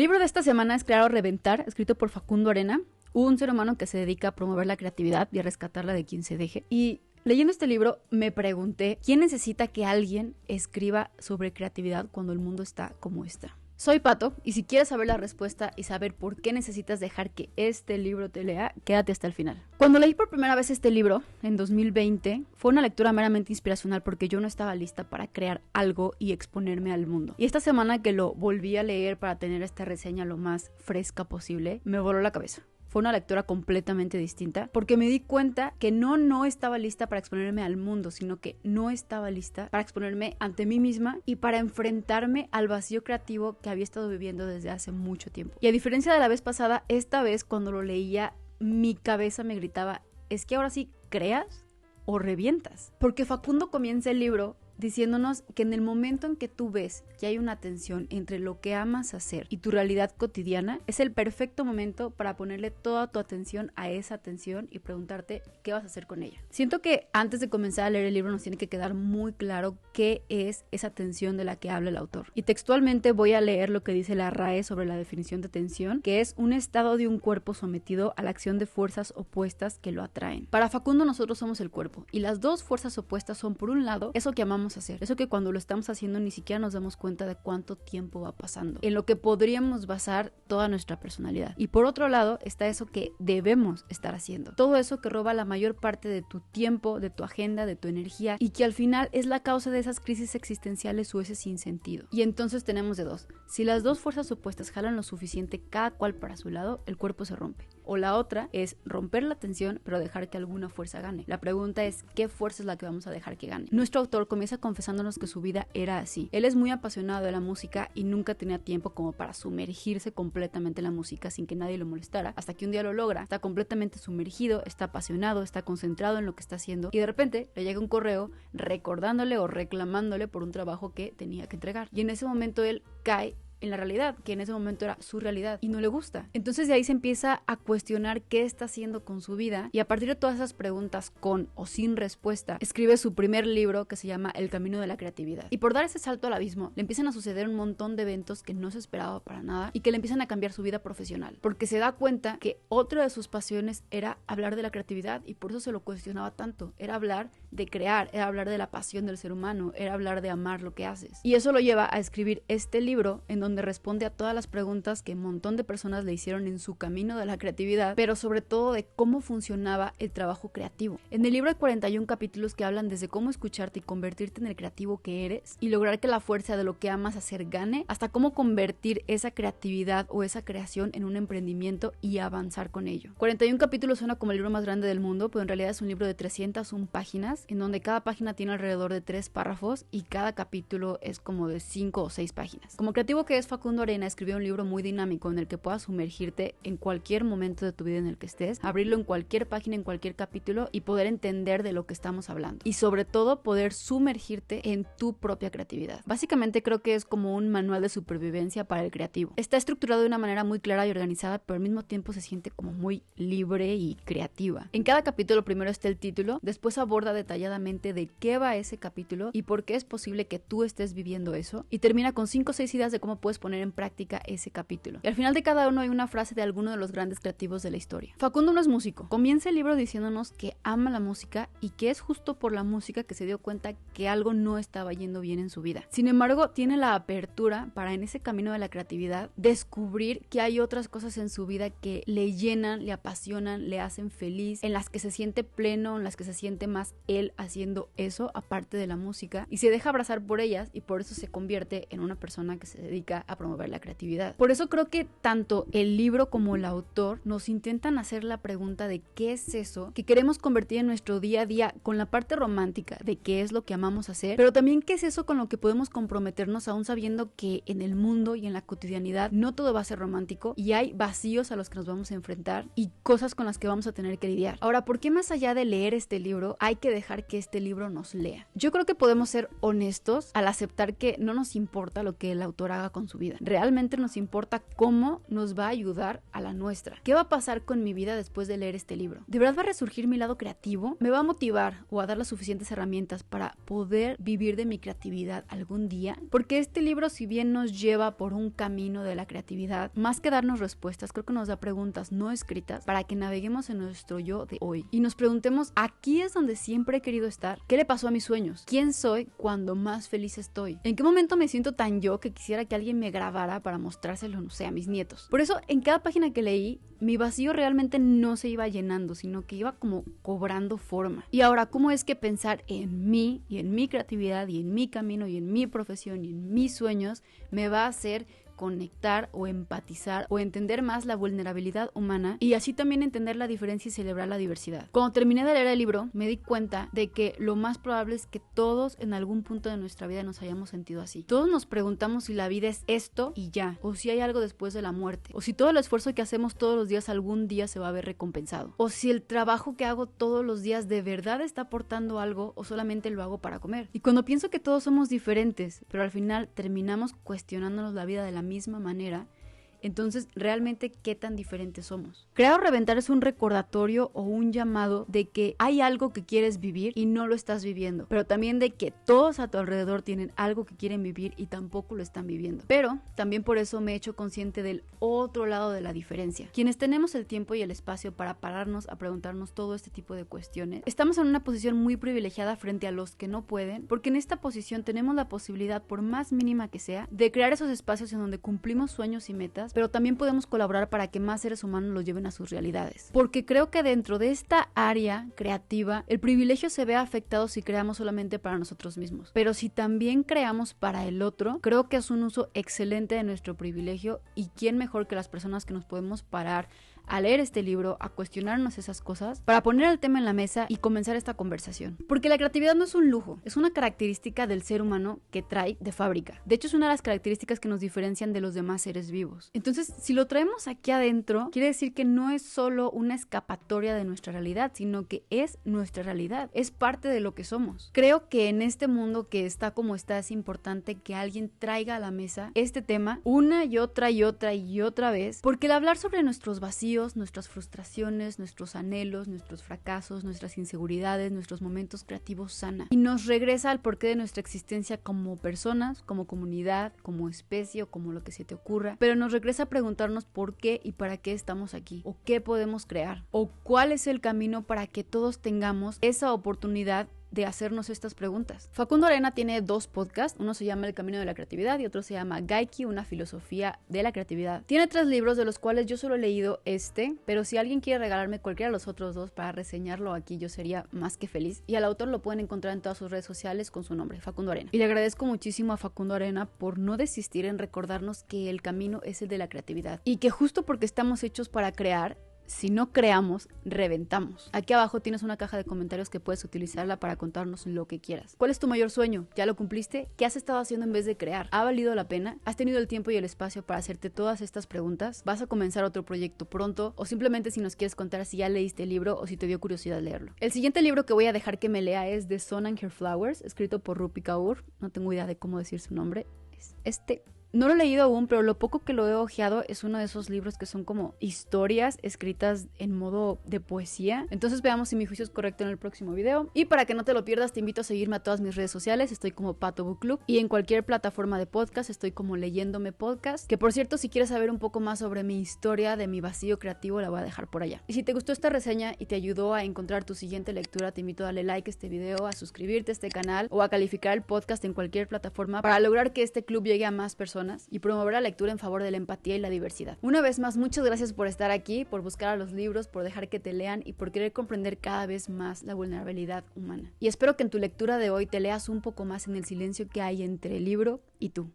libro de esta semana es Crear o Reventar, escrito por Facundo Arena, un ser humano que se dedica a promover la creatividad y a rescatarla de quien se deje. Y leyendo este libro me pregunté, ¿quién necesita que alguien escriba sobre creatividad cuando el mundo está como está? Soy Pato, y si quieres saber la respuesta y saber por qué necesitas dejar que este libro te lea, quédate hasta el final. Cuando leí por primera vez este libro, en 2020, fue una lectura meramente inspiracional porque yo no estaba lista para crear algo y exponerme al mundo. Y esta semana que lo volví a leer para tener esta reseña lo más fresca posible, me voló la cabeza. Fue una lectura completamente distinta porque me di cuenta que no estaba lista para exponerme al mundo, sino que no estaba lista para exponerme ante mí misma y para enfrentarme al vacío creativo que había estado viviendo desde hace mucho tiempo. Y a diferencia de la vez pasada, esta vez cuando lo leía, mi cabeza me gritaba, es que ahora sí creas o revientas. Porque Facundo comienza el libro diciéndonos que en el momento en que tú ves que hay una tensión entre lo que amas hacer y tu realidad cotidiana, es el perfecto momento para ponerle toda tu atención a esa tensión y preguntarte qué vas a hacer con ella. Siento que antes de comenzar a leer el libro nos tiene que quedar muy claro qué es esa tensión de la que habla el autor. Y textualmente voy a leer lo que dice la RAE sobre la definición de tensión, que es un estado de un cuerpo sometido a la acción de fuerzas opuestas que lo atraen. Para Facundo nosotros somos el cuerpo y las dos fuerzas opuestas son, por un lado, eso que amamos hacer, eso que cuando lo estamos haciendo ni siquiera nos damos cuenta de cuánto tiempo va pasando, en lo que podríamos basar toda nuestra personalidad, y por otro lado está eso que debemos estar haciendo, todo eso que roba la mayor parte de tu tiempo, de tu agenda, de tu energía, y que al final es la causa de esas crisis existenciales o ese sinsentido. Y entonces tenemos de dos: si las dos fuerzas opuestas jalan lo suficiente cada cual para su lado, el cuerpo se rompe. O la otra es romper la tensión pero dejar que alguna fuerza gane. La pregunta es, ¿qué fuerza es la que vamos a dejar que gane? Nuestro autor comienza confesándonos que su vida era así. Él es muy apasionado de la música y nunca tenía tiempo como para sumergirse completamente en la música sin que nadie lo molestara, hasta que un día lo logra. Está completamente sumergido, está apasionado, está concentrado en lo que está haciendo y de repente le llega un correo recordándole o reclamándole por un trabajo que tenía que entregar. Y en ese momento él cae en la realidad, que en ese momento era su realidad y no le gusta. Entonces de ahí se empieza a cuestionar qué está haciendo con su vida y a partir de todas esas preguntas con o sin respuesta, escribe su primer libro que se llama El Camino de la Creatividad. Y por dar ese salto al abismo, le empiezan a suceder un montón de eventos que no se esperaba para nada y que le empiezan a cambiar su vida profesional, porque se da cuenta que otra de sus pasiones era hablar de la creatividad y por eso se lo cuestionaba tanto. Era hablar de crear, era hablar de la pasión del ser humano, era hablar de amar lo que haces. Y eso lo lleva a escribir este libro en donde responde a todas las preguntas que un montón de personas le hicieron en su camino de la creatividad, pero sobre todo de cómo funcionaba el trabajo creativo. En el libro hay 41 capítulos que hablan desde cómo escucharte y convertirte en el creativo que eres y lograr que la fuerza de lo que amas hacer gane, hasta cómo convertir esa creatividad o esa creación en un emprendimiento y avanzar con ello. 41 capítulos suena como el libro más grande del mundo, pero en realidad es un libro de 301 páginas, en donde cada página tiene alrededor de 3 párrafos y cada capítulo es como de 5 o 6 páginas. Como creativo que es, Facundo Arena escribió un libro muy dinámico en el que puedas sumergirte en cualquier momento de tu vida en el que estés, abrirlo en cualquier página, en cualquier capítulo y poder entender de lo que estamos hablando. Y sobre todo poder sumergirte en tu propia creatividad. Básicamente creo que es como un manual de supervivencia para el creativo. Está estructurado de una manera muy clara y organizada, pero al mismo tiempo se siente como muy libre y creativa. En cada capítulo primero está el título, después aborda detalladamente de qué va ese capítulo y por qué es posible que tú estés viviendo eso, y termina con 5 o 6 ideas de cómo puedes poner en práctica ese capítulo. Y al final de cada uno hay una frase de alguno de los grandes creativos de la historia. Facundo no es músico. Comienza el libro diciéndonos que ama la música y que es justo por la música que se dio cuenta que algo no estaba yendo bien en su vida. Sin embargo, tiene la apertura para en ese camino de la creatividad descubrir que hay otras cosas en su vida que le llenan, le apasionan, le hacen feliz, en las que se siente pleno, en las que se siente más él haciendo eso aparte de la música, y se deja abrazar por ellas y por eso se convierte en una persona que se dedica a promover la creatividad. Por eso creo que tanto el libro como el autor nos intentan hacer la pregunta de qué es eso que queremos convertir en nuestro día a día, con la parte romántica de qué es lo que amamos hacer, pero también qué es eso con lo que podemos comprometernos aún sabiendo que en el mundo y en la cotidianidad no todo va a ser romántico y hay vacíos a los que nos vamos a enfrentar y cosas con las que vamos a tener que lidiar. Ahora, ¿por qué más allá de leer este libro hay que dejar que este libro nos lea. Yo creo que podemos ser honestos al aceptar que no nos importa lo que el autor haga con su vida. Realmente nos importa cómo nos va a ayudar a la nuestra. ¿Qué va a pasar con mi vida después de leer este libro? ¿De verdad va a resurgir mi lado creativo? ¿Me va a motivar o a dar las suficientes herramientas para poder vivir de mi creatividad algún día? Porque este libro, si bien nos lleva por un camino de la creatividad, más que darnos respuestas, creo que nos da preguntas no escritas para que naveguemos en nuestro yo de hoy y nos preguntemos: ¿aquí es donde siempre he querido estar? ¿Qué le pasó a mis sueños? ¿Quién soy cuando más feliz estoy? ¿En qué momento me siento tan yo que quisiera que alguien me grabara para mostrárselo, no sé, a mis nietos? Por eso, en cada página que leí, mi vacío realmente no se iba llenando, sino que iba como cobrando forma. Y ahora, ¿cómo es que pensar en mí y en mi creatividad y en mi camino y en mi profesión y en mis sueños me va a hacer conectar o empatizar o entender más la vulnerabilidad humana y así también entender la diferencia y celebrar la diversidad? Cuando terminé de leer el libro, me di cuenta de que lo más probable es que todos en algún punto de nuestra vida nos hayamos sentido así. Todos nos preguntamos si la vida es esto y ya, o si hay algo después de la muerte, o si todo el esfuerzo que hacemos todos los días algún día se va a ver recompensado, o si el trabajo que hago todos los días de verdad está aportando algo o solamente lo hago para comer. Y cuando pienso que todos somos diferentes, pero al final terminamos cuestionándonos la vida de la misma manera, entonces, ¿realmente qué tan diferentes somos? Crear o reventar es un recordatorio o un llamado de que hay algo que quieres vivir y no lo estás viviendo, pero también de que todos a tu alrededor tienen algo que quieren vivir y tampoco lo están viviendo. Pero también por eso me he hecho consciente del otro lado de la diferencia. Quienes tenemos el tiempo y el espacio para pararnos a preguntarnos todo este tipo de cuestiones, estamos en una posición muy privilegiada frente a los que no pueden, porque en esta posición tenemos la posibilidad, por más mínima que sea, de crear esos espacios en donde cumplimos sueños y metas, pero también podemos colaborar para que más seres humanos los lleven a sus realidades. Porque creo que dentro de esta área creativa, el privilegio se ve afectado si creamos solamente para nosotros mismos. Pero si también creamos para el otro, creo que es un uso excelente de nuestro privilegio, y quién mejor que las personas que nos podemos parar a leer este libro, a cuestionarnos esas cosas, para poner el tema en la mesa y comenzar esta conversación. Porque la creatividad no es un lujo, es una característica del ser humano que trae de fábrica. De hecho, es una de las características que nos diferencian de los demás seres vivos. Entonces, si lo traemos aquí adentro, quiere decir que no es solo una escapatoria de nuestra realidad, sino que es nuestra realidad, es parte de lo que somos. Creo que en este mundo que está como está, es importante que alguien traiga a la mesa este tema una y otra y otra y otra vez, porque el hablar sobre nuestros vacíos, nuestras frustraciones, nuestros anhelos, nuestros fracasos, nuestras inseguridades, nuestros momentos creativos sana y nos regresa al porqué de nuestra existencia como personas, como comunidad, como especie o como lo que se te ocurra, pero nos regresa a preguntarnos por qué y para qué estamos aquí, o qué podemos crear, o cuál es el camino para que todos tengamos esa oportunidad de hacernos estas preguntas. Facundo Arena tiene 2 podcasts, uno se llama El Camino de la Creatividad y otro se llama Gaiki, una filosofía de la creatividad. Tiene 3 libros, de los cuales yo solo he leído este, pero si alguien quiere regalarme cualquiera de los otros 2 para reseñarlo aquí, yo sería más que feliz. Y al autor lo pueden encontrar en todas sus redes sociales con su nombre, Facundo Arena. Y le agradezco muchísimo a Facundo Arena por no desistir en recordarnos que el camino es el de la creatividad y que justo porque estamos hechos para crear, si no creamos, reventamos. Aquí abajo tienes una caja de comentarios que puedes utilizarla para contarnos lo que quieras. ¿Cuál es tu mayor sueño? ¿Ya lo cumpliste? ¿Qué has estado haciendo en vez de crear? ¿Ha valido la pena? ¿Has tenido el tiempo y el espacio para hacerte todas estas preguntas? ¿Vas a comenzar otro proyecto pronto? O simplemente si nos quieres contar si ya leíste el libro o si te dio curiosidad leerlo. El siguiente libro que voy a dejar que me lea es The Sun and Her Flowers, escrito por Rupi Kaur. No tengo idea de cómo decir su nombre. Es este. No lo he leído aún, pero lo poco que lo he ojeado es uno de esos libros que son como historias escritas en modo de poesía. Entonces veamos si mi juicio es correcto en el próximo video. Y para que no te lo pierdas, te invito a seguirme a todas mis redes sociales. Estoy como Pato Book Club y en cualquier plataforma de podcast estoy como Leyéndome Podcast. Que por cierto, si quieres saber un poco más sobre mi historia de mi vacío creativo, la voy a dejar por allá. Y si te gustó esta reseña y te ayudó a encontrar tu siguiente lectura, te invito a darle like a este video, a suscribirte a este canal o a calificar el podcast en cualquier plataforma para lograr que este club llegue a más personas y promover la lectura en favor de la empatía y la diversidad. Una vez más, muchas gracias por estar aquí, por buscar a los libros, por dejar que te lean y por querer comprender cada vez más la vulnerabilidad humana. Y espero que en tu lectura de hoy te leas un poco más en el silencio que hay entre el libro y tú.